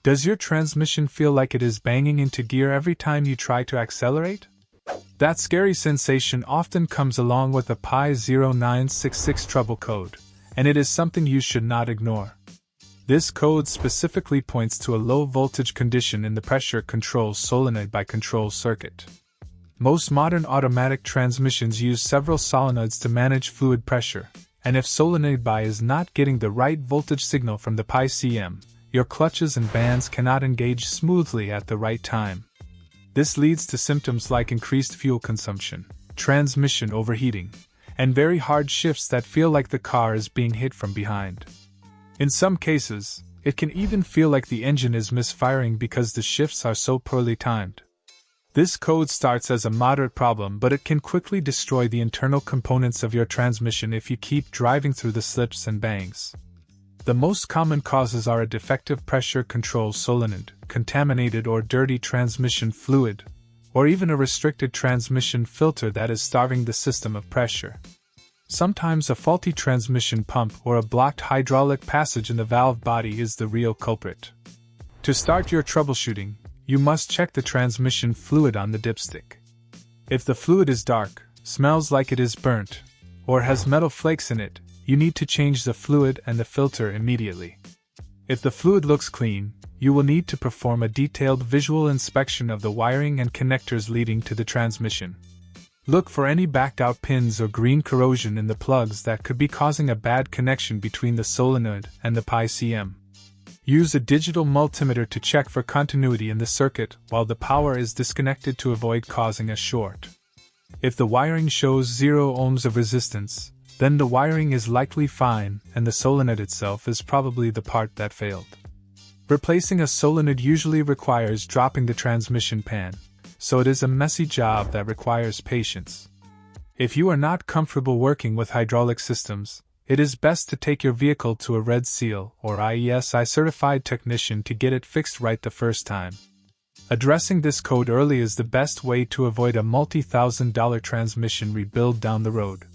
Does your transmission feel like it is banging into gear every time you try to accelerate? That scary sensation often comes along with a P0966 trouble code, and it is something you should not ignore. This code specifically points to a low voltage condition in the pressure control solenoid by control circuit. Most modern automatic transmissions use several solenoids to manage fluid pressure, and if solenoid by is not getting the right voltage signal from the P09, your clutches and bands cannot engage smoothly at the right time. This leads to symptoms like increased fuel consumption, transmission overheating, and very hard shifts that feel like the car is being hit from behind. In some cases, it can even feel like the engine is misfiring because the shifts are so poorly timed. This code starts as a moderate problem, but it can quickly destroy the internal components of your transmission if you keep driving through the slips and bangs. The most common causes are a defective pressure control solenoid, contaminated or dirty transmission fluid, or even a restricted transmission filter that is starving the system of pressure. Sometimes a faulty transmission pump or a blocked hydraulic passage in the valve body is the real culprit. To start your troubleshooting, you must check the transmission fluid on the dipstick. If the fluid is dark, smells like it is burnt, or has metal flakes in it, you need to change the fluid and the filter immediately. If the fluid looks clean, you will need to perform a detailed visual inspection of the wiring and connectors leading to the transmission. Look for any backed out pins or green corrosion in the plugs that could be causing a bad connection between the solenoid and the P09. Use a digital multimeter to check for continuity in the circuit while the power is disconnected to avoid causing a short. If the wiring shows 0 ohms of resistance, then the wiring is likely fine and the solenoid itself is probably the part that failed. Replacing a solenoid usually requires dropping the transmission pan, so it is a messy job that requires patience. If you are not comfortable working with hydraulic systems, it is best to take your vehicle to a Red Seal or IESI certified technician to get it fixed right the first time. Addressing this code early is the best way to avoid a multi-$1,000 transmission rebuild down the road.